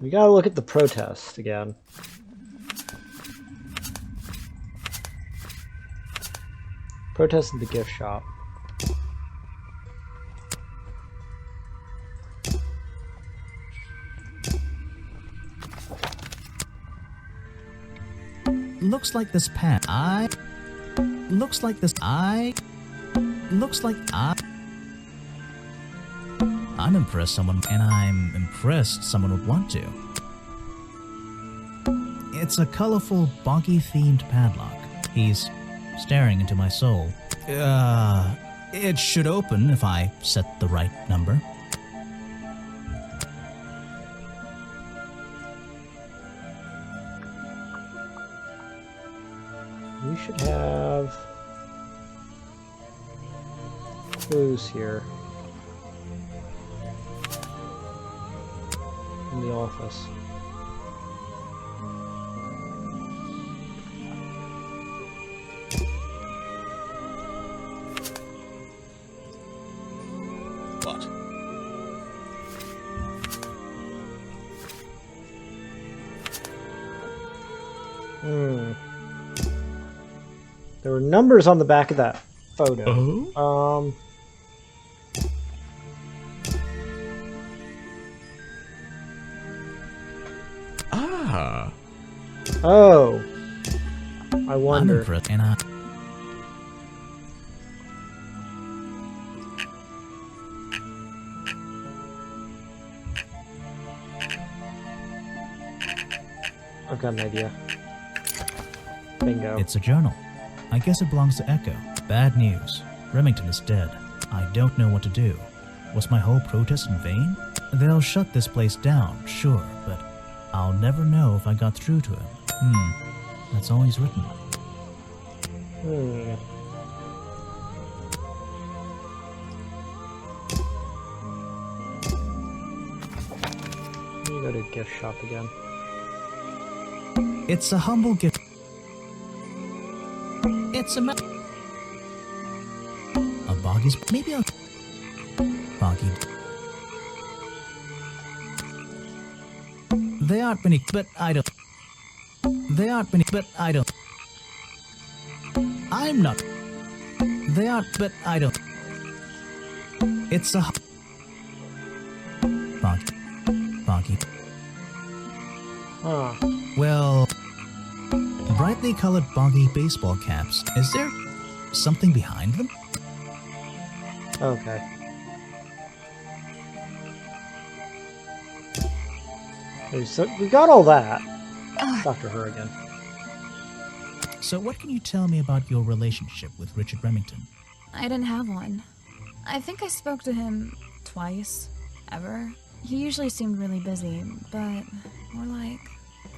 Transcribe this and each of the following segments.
We gotta look at the protest again. Protest in the gift shop. Looks like this pan. Looks like I'm impressed someone, and I'm impressed someone would want to. It's a colorful, boggy-themed padlock. He's staring into my soul. It should open if I set the right number. We should have clues here in the office. What? There were numbers on the back of that photo. Oh. I wonder. I'm impressed, and I've got an idea. Bingo. it's a journal. I guess it belongs to Echo. Bad news. Remington is dead. I don't know what to do. Was my whole protest in vain? They'll shut this place down, sure, but I'll never know if I got through to him. That's all he's written. Let me go to gift shop again. It's a humble gift. It's a boggy's. Maybe I'll. Boggy. They aren't many, but I don't. They aren't many, but I don't. I'm not. They aren't, but I don't. It's a. Boggy. Huh. Well, brightly colored boggy baseball caps. Is there something behind them? Okay. Okay, so we got all that. Dr. Her again. So what can you tell me about your relationship with Richard Remington? I didn't have one. I think I spoke to him twice, ever. He usually seemed really busy, but more like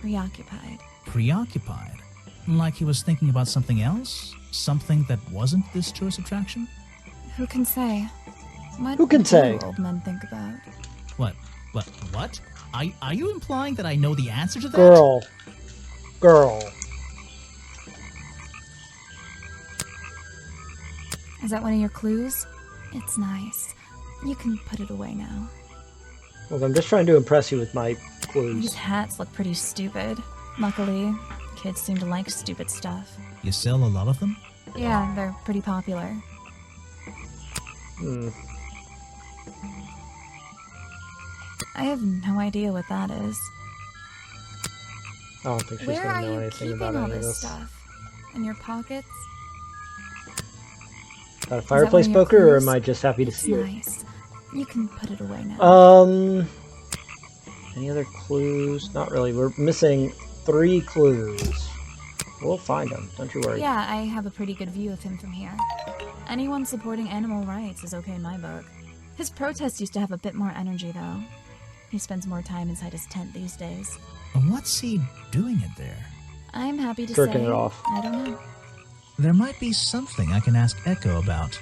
preoccupied. Preoccupied? Like he was thinking about something else? Something that wasn't this tourist attraction? Who can say? What Who can do say? old men think about? What? Are you implying that I know the answer to that? Girl. Is that one of your clues? It's nice. You can put it away now. Look, I'm just trying to impress you with my These clues. hats look pretty stupid. Luckily, kids seem to like stupid stuff. You sell a lot of them? Yeah, they're pretty popular. I have no idea what that is. I don't think she's Where gonna are know you anything keeping about all any of this this. stuff? In your pockets? Got a that fireplace one of your poker, or clues? am I just happy to It's see it? nice. You can put it away now. Any other clues? Not really. We're missing 3 clues. We'll find them. Don't you worry. Yeah, I have a pretty good view of him from here. Anyone supporting animal rights is okay in my book. His protests used to have a bit more energy, though. He spends more time inside his tent these days. What's he doing in there? I'm happy to Jerking say, it off. I don't know. There might be something I can ask Echo about.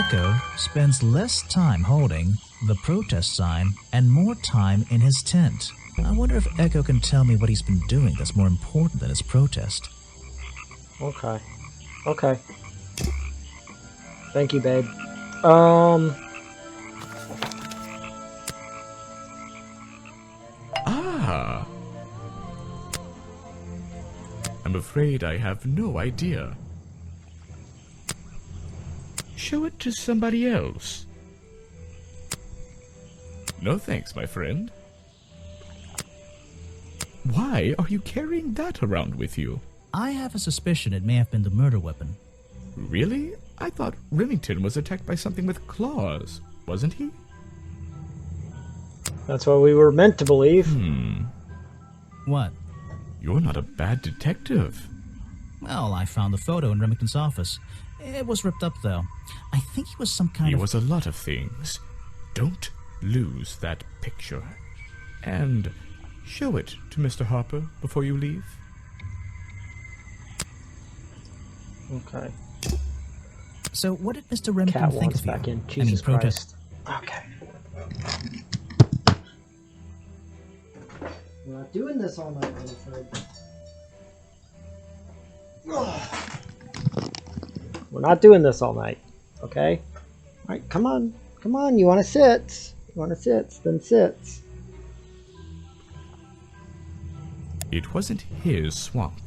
Echo spends less time holding the protest sign and more time in his tent. I wonder if Echo can tell me what he's been doing that's more important than his protest. Okay. Okay. Thank you, babe. Ah. I'm afraid I have no idea. Show it to somebody else. No thanks, my friend. Why are you carrying that around with you? I have a suspicion it may have been the murder weapon. Really? I thought Remington was attacked by something with claws, wasn't he? That's what we were meant to believe. What? You're not a bad detective. Well, I found the photo in Remington's office. It was ripped up, though. I think he was some kind He of... was a lot of things. Don't lose that picture. And show it to Mr. Harper before you leave. Okay. So what did Mr. Remington Cat think wants of you? back in. I mean, Jesus protest. Christ. Okay. We're not doing this all night, I'm afraid. We're not doing this all night, okay? Alright, come on. Come on, you want to sit. You want to sit, then sit. It wasn't his swamp.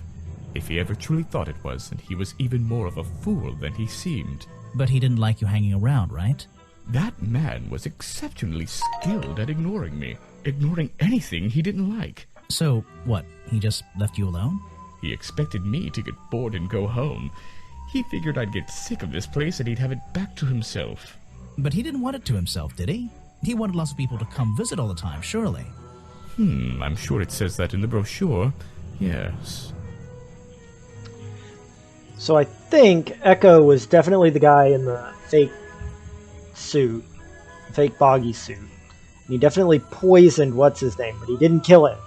If he ever truly thought it was, and he was even more of a fool than he seemed. But he didn't like you hanging around, right? That man was exceptionally skilled at ignoring me. Ignoring anything he didn't like. So, what, he just left you alone? He expected me to get bored and go home. He figured I'd get sick of this place and he'd have it back to himself. But he didn't want it to himself, did he? He wanted lots of people to come visit all the time, surely. I'm sure it says that in the brochure. Yes. So I think Echo was definitely the guy in the fake suit. Fake boggy suit. And he definitely poisoned what's-his-name, but he didn't kill him.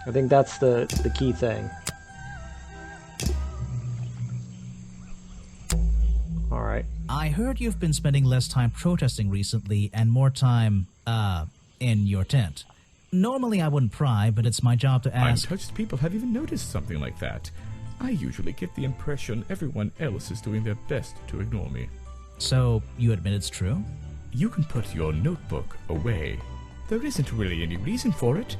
I think that's the key thing. Alright. I heard you've been spending less time protesting recently and more time, in your tent. Normally I wouldn't pry, but it's my job to ask... Untouched people have even noticed something like that. I usually get the impression everyone else is doing their best to ignore me. So, you admit it's true? You can put your notebook away. There isn't really any reason for it.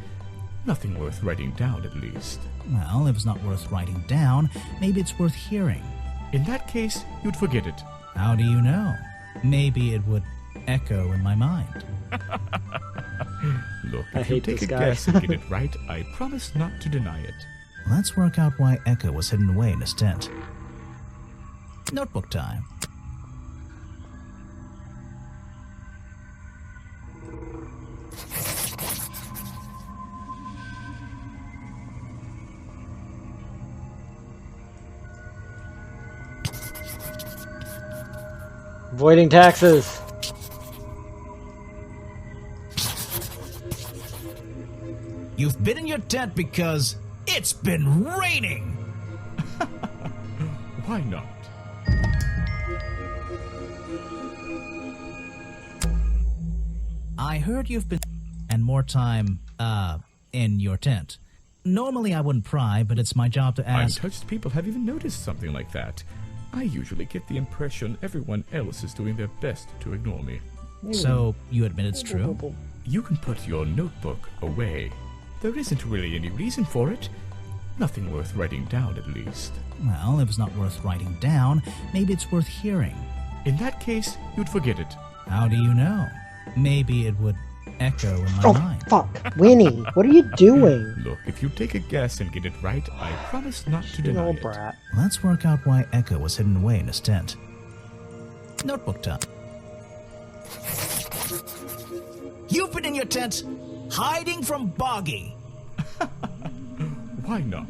Nothing worth writing down, at least. Well, if it's not worth writing down, maybe it's worth hearing. In that case, you'd forget it. How do you know? Maybe it would echo in my mind. Look, I if you hate take this a guy. guess and get it right, I promise not to deny it. Let's work out why Echo was hidden away in his tent. Notebook time. Avoiding taxes. You've been in your tent because it's been raining! Why not? I heard you've been... and more time, in your tent. Normally I wouldn't pry, but it's my job to ask... Untouched people have even noticed something like that. I usually get the impression everyone else is doing their best to ignore me. So, you admit it's true? You can put your notebook away. There isn't really any reason for it. Nothing worth writing down, at least. Well, if it's not worth writing down, maybe it's worth hearing. In that case, you'd forget it. How do you know? Maybe it would echo in my Oh, mind. fuck. Winnie, what are you doing? Look, if you take a guess and get it right, I promise not to You deny old it. brat. Let's work out why Echo was hidden away in his tent. Notebook time. You've been in your tent, hiding from Boggy. Why not?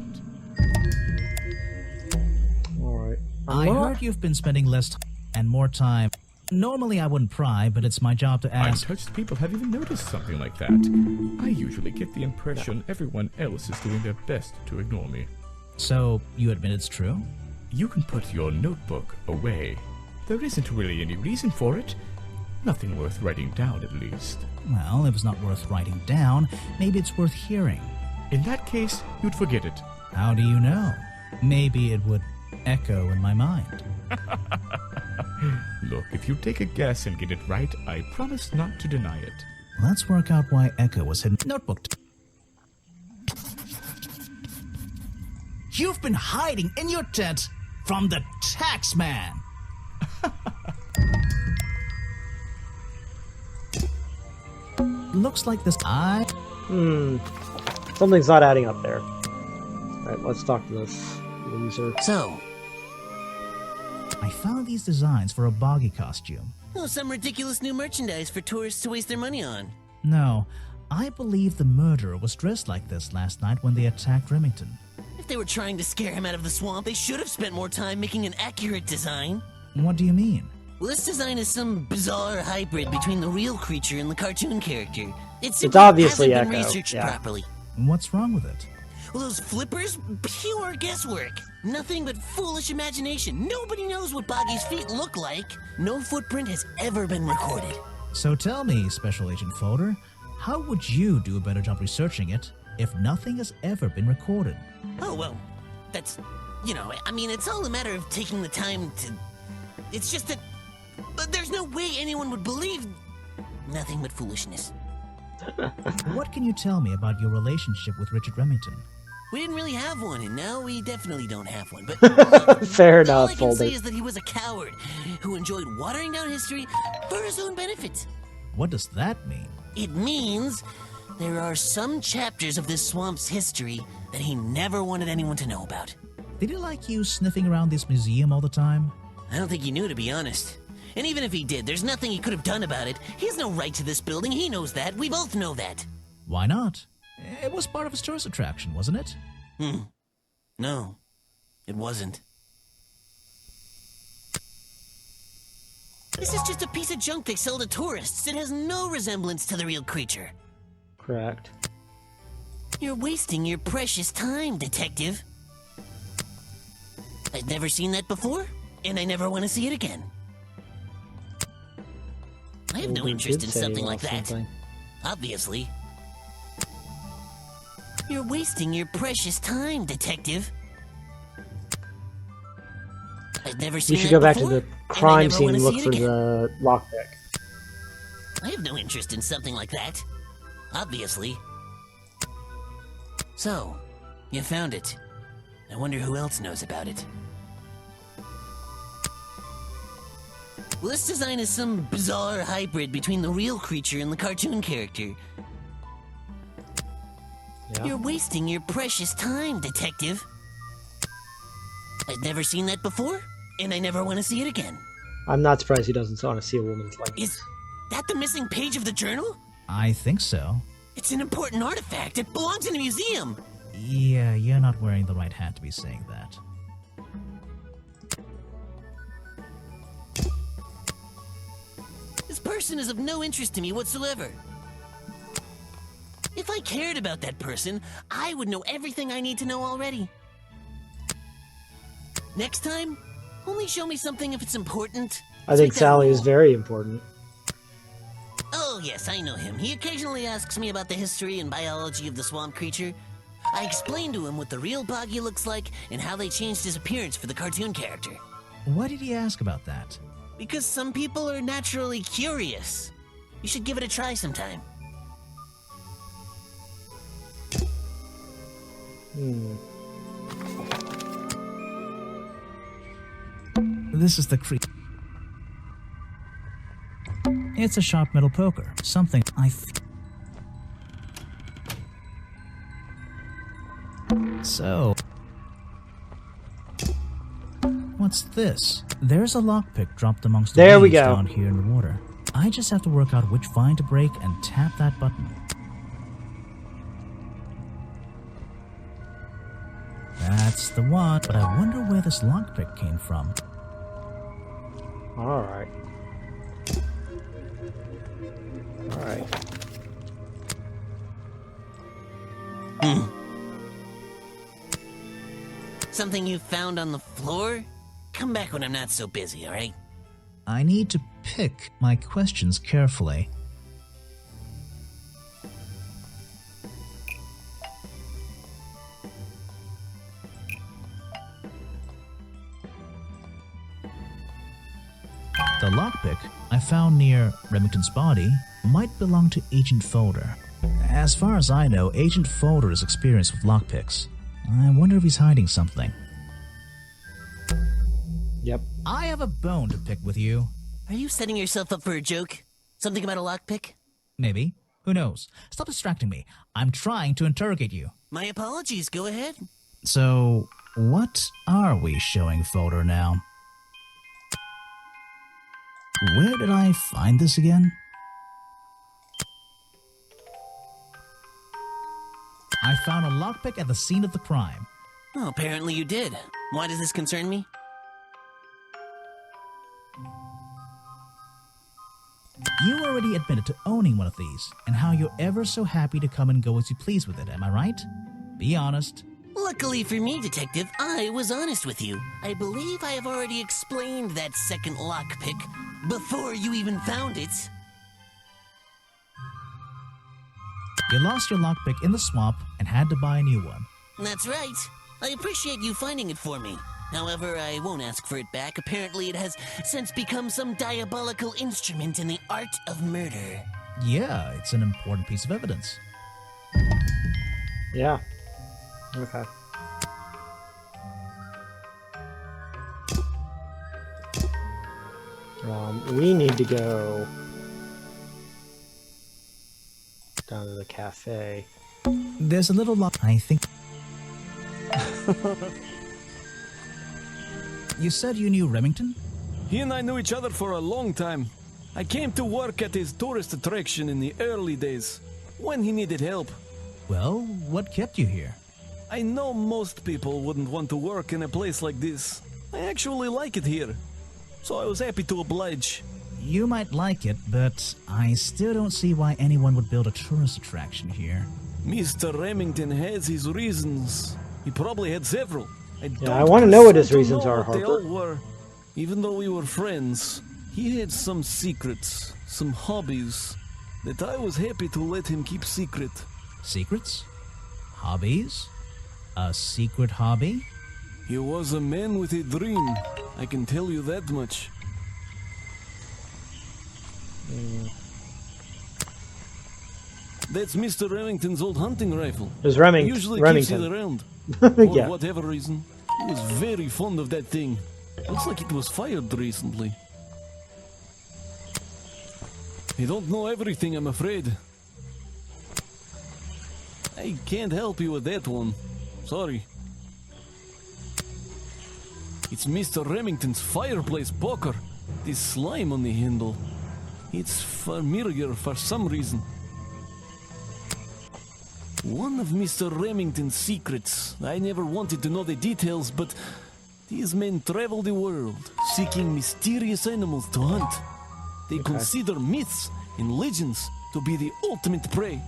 Alright. I heard you've been spending less time and more time. Normally I wouldn't pry, but it's my job to ask... Untouched people have even noticed something like that. I usually get the impression everyone else is doing their best to ignore me. So, you admit it's true? You can put your notebook away. there isn't really any reason for it. Nothing worth writing down, at least. Well, if it's not worth writing down, maybe it's worth hearing. In that case, you'd forget it. How do you know? Maybe it would echo in my mind. Look, if you take a guess and get it right, I promise not to deny it. Let's work out why Echo was hidden. Notebook. You've been hiding in your tent from the tax man. Looks like this. Something's not adding up there. Alright, let's talk to this loser. So, I found these designs for a boggy costume. oh, some ridiculous new merchandise for tourists to waste their money on. No, I believe the murderer was dressed like this last night when they attacked Remington. If they were trying to scare him out of the swamp, they should have spent more time making an accurate design. What do you mean? Well, this design is some bizarre hybrid between the real creature and the cartoon character. It's obviously hasn't been Echo, researched yeah. properly. What's wrong with it? Well, those flippers? Pure guesswork. Nothing but foolish imagination. Nobody knows what Boggy's feet look like. No footprint has ever been recorded. So tell me, Special Agent Folder, how would you do a better job researching it if nothing has ever been recorded? Oh, well, that's, I mean, it's all a matter of taking the time to... It's just that... But there's no way anyone would believe... Nothing but foolishness. What can you tell me about your relationship with Richard Remington? We didn't really have one, and now we definitely don't have one, but... look, Fair all enough, I can Folder. say is that he was a coward who enjoyed watering down history for his own benefit. What does that mean? It means there are some chapters of this swamp's history that he never wanted anyone to know about. Did he like you sniffing around this museum all the time? I don't think he knew, to be honest. And even if he did, there's nothing he could have done about it. He has no right to this building. He knows that. We both know that. Why not? It was part of his tourist attraction, wasn't it? No, it wasn't. This is just a piece of junk they sell to tourists. It has no resemblance to the real creature. Correct. You're wasting your precious time, Detective. I've never seen that before, and I never want to see it again. I have no Folder interest did in say he something like lost that. something. Obviously. You're wasting your precious time, Detective. I've never You seen should that go back to before, the and I crime never scene wanna and see look it for again. the lockpick. I have no interest in something like that. Obviously. So, you found it. I wonder who else knows about it. Well, this design is some bizarre hybrid between the real creature and the cartoon character. Yeah. You're wasting your precious time, Detective. I've never seen that before, and I never want to see it again. I'm not surprised he doesn't want to see a woman's likeness. Is that the missing page of the journal? I think so. It's an important artifact. It belongs in a museum. Yeah, you're not wearing the right hat to be saying that. This person is of no interest to me whatsoever. If I cared about that person, I would know everything I need to know already. Next time, only show me something if it's important. I think Let's make that a Sally is rule. very important. Oh, yes, I know him. He occasionally asks me about the history and biology of the swamp creature. I explained to him what the real Boggy looks like and how they changed his appearance for the cartoon character. Why did he ask about that? Because some people are naturally curious. You should give it a try sometime. This is the creep. It's a sharp metal poker. Something So... What's this? There's a lockpick dropped amongst the There we leaves go. down here in the water. I just have to work out which vine to break and tap that button. That's the one, but I wonder where this lockpick came from. Alright. Alright. Something you found on the floor? Come back when I'm not so busy, alright? I need to pick my questions carefully. The lockpick I found near Remington's body might belong to Agent Folder. As far as I know, Agent Folder is experienced with lockpicks. I wonder if he's hiding something. Yep. I have a bone to pick with you. Are you setting yourself up for a joke? Something about a lockpick? Maybe. Who knows? Stop distracting me. I'm trying to interrogate you. My apologies, go ahead. So, what are we showing Folder now? Where did I find this again? I found a lockpick at the scene of the crime. Oh, apparently you did. Why does this concern me? You already admitted to owning one of these, and how you're ever so happy to come and go as you please with it, am I right? Be honest. Luckily for me, Detective, I was honest with you. I believe I have already explained that second lockpick before you even found it. You lost your lockpick in the swamp and had to buy a new one. That's right. I appreciate you finding it for me. However, I won't ask for it back. Apparently, it has since become some diabolical instrument in the art of murder. Yeah, it's an important piece of evidence. Yeah. Okay. We need to go down to the cafe. There's a little lock. I think. You said you knew Remington? He and I knew each other for a long time. I came to work at his tourist attraction in the early days, when he needed help. Well, what kept you here? I know most people wouldn't want to work in a place like this. I actually like it here, so I was happy to oblige. You might like it, but I still don't see why anyone would build a tourist attraction here. Mr. Remington has his reasons. He probably had several. I want to know what his reasons are, They all Harper. were. Even though we were friends, he had some secrets, some hobbies, that I was happy to let him keep secret. Secrets? Hobbies? A secret hobby? He was a man with a dream, I can tell you that much. That's Mr. Remington's old hunting rifle. There's He Remington. usually keeps it around. For Yeah. whatever reason. He was very fond of that thing. Looks like it was fired recently. I don't know everything, I'm afraid. I can't help you with that one. Sorry. It's Mr. Remington's fireplace poker. This slime on the handle. It's familiar for some reason. One of Mr. Remington's secrets. I never wanted to know the details, but these men travel the world, seeking mysterious animals to hunt. They consider myths and legends to be the ultimate prey.